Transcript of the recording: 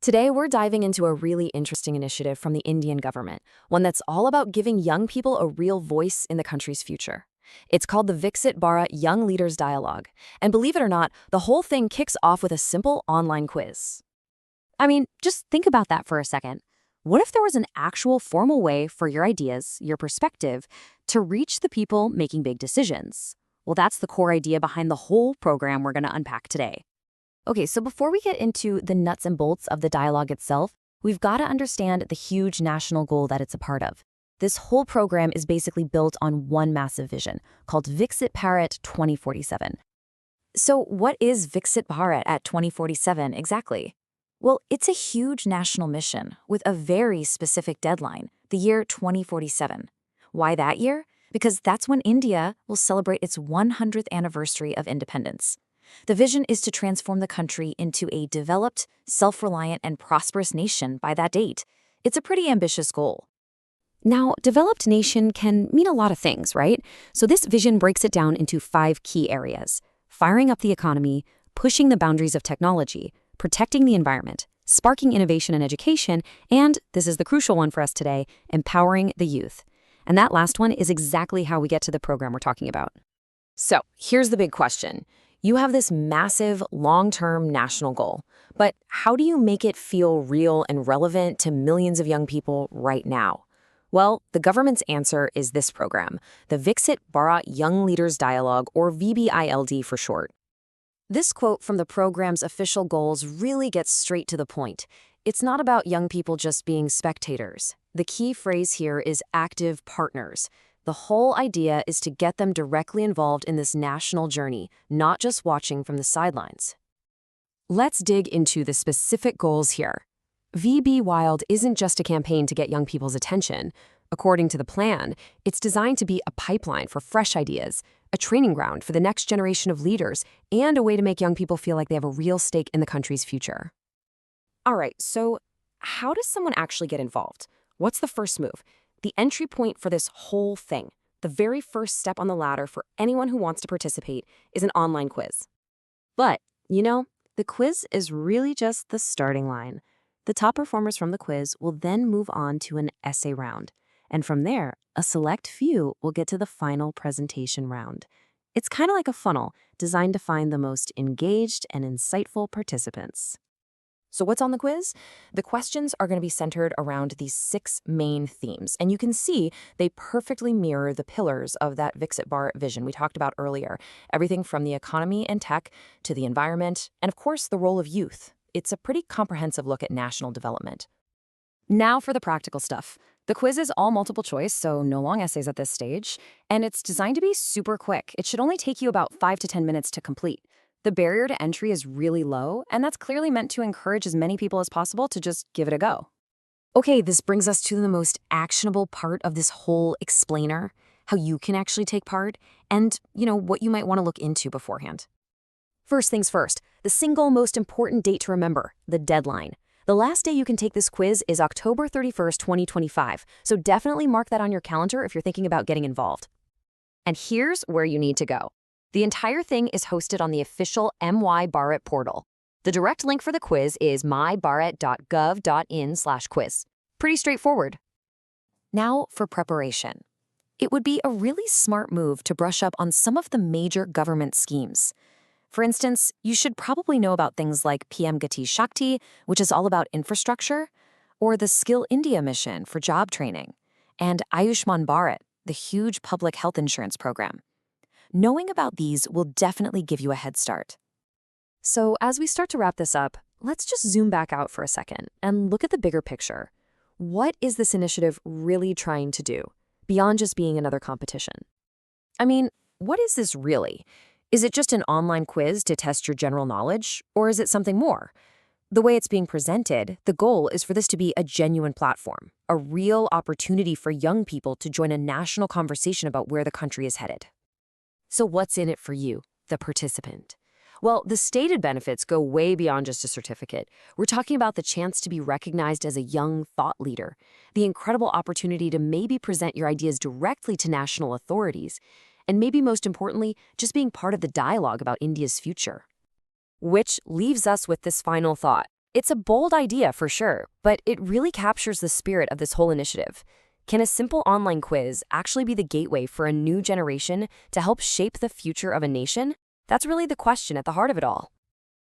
Today, we're diving into a really interesting initiative from the Indian government, one that's all about giving young people a real voice in the country's future. It's called the Viksit Bharat Young Leaders Dialogue, and believe it or not, the whole thing kicks off with a simple online quiz. I mean, just think about that for a second. What if there was an actual formal way for your ideas, your perspective, to reach the people making big decisions? Well, that's the core idea behind the whole program we're going to unpack today. Okay, so before we get into the nuts and bolts of the dialogue itself, we've got to understand the huge national goal that it's a part of. This whole program is basically built on one massive vision called Viksit Bharat 2047. So what is Viksit Bharat at 2047 exactly? Well, it's a huge national mission with a very specific deadline, the year 2047. Why that year? Because that's when India will celebrate its 100th anniversary of independence. The vision is to transform the country into a developed, self-reliant, and prosperous nation by that date. It's a pretty ambitious goal. Now, developed nation can mean a lot of things, right? So this vision breaks it down into 5 key areas: firing up the economy, pushing the boundaries of technology, protecting the environment, sparking innovation and education, and, this is the crucial one for us today, empowering the youth. And that last one is exactly how we get to the program we're talking about. So, here's the big question. You have this massive, long-term national goal, but how do you make it feel real and relevant to millions of young people right now? Well, the government's answer is this program, the Viksit Bharat Young Leaders Dialogue, or VBILD for short. This quote from the program's official goals really gets straight to the point. It's not about young people just being spectators. The key phrase here is active partners. The whole idea is to get them directly involved in this national journey, not just watching from the sidelines. Let's dig into the specific goals here. VB Wild isn't just a campaign to get young people's attention. According to the plan, it's designed to be a pipeline for fresh ideas, a training ground for the next generation of leaders, and a way to make young people feel like they have a real stake in the country's future. All right, so how does someone actually get involved? What's the first move? The entry point for this whole thing, the very first step on the ladder for anyone who wants to participate, is an online quiz. But, the quiz is really just the starting line. The top performers from the quiz will then move on to an essay round. And from there, a select few will get to the final presentation round. It's kind of like a funnel designed to find the most engaged and insightful participants. So what's on the quiz? The questions are going to be centered around these 6 main themes, and you can see they perfectly mirror the pillars of that Viksit Bharat vision we talked about earlier, everything from the economy and tech to the environment, and of course the role of youth. It's a pretty comprehensive look at national development. Now for the practical stuff. The quiz is all multiple choice, so no long essays at this stage, and it's designed to be super quick. It should only take you about 5 to 10 minutes to complete. The barrier to entry is really low, and that's clearly meant to encourage as many people as possible to just give it a go. Okay, this brings us to the most actionable part of this whole explainer, how you can actually take part, and, what you might want to look into beforehand. First things first, the single most important date to remember, the deadline. The last day you can take this quiz is October 31st, 2025, so definitely mark that on your calendar if you're thinking about getting involved. And here's where you need to go. The entire thing is hosted on the official MY Bharat portal. The direct link for the quiz is mybharat.gov.in/quiz. Pretty straightforward. Now for preparation. It would be a really smart move to brush up on some of the major government schemes. For instance, you should probably know about things like PM Gati Shakti, which is all about infrastructure, or the Skill India mission for job training, and Ayushman Bharat, the huge public health insurance program. Knowing about these will definitely give you a head start. So as we start to wrap this up, let's just zoom back out for a second and look at the bigger picture. What is this initiative really trying to do, beyond just being another competition? I mean, what is this really? Is it just an online quiz to test your general knowledge, or is it something more? The way it's being presented, the goal is for this to be a genuine platform, a real opportunity for young people to join a national conversation about where the country is headed. So what's in it for you, the participant? Well, the stated benefits go way beyond just a certificate. We're talking about the chance to be recognized as a young thought leader, the incredible opportunity to maybe present your ideas directly to national authorities, and maybe most importantly, just being part of the dialogue about India's future. Which leaves us with this final thought. It's a bold idea for sure, but it really captures the spirit of this whole initiative. Can a simple online quiz actually be the gateway for a new generation to help shape the future of a nation? That's really the question at the heart of it all.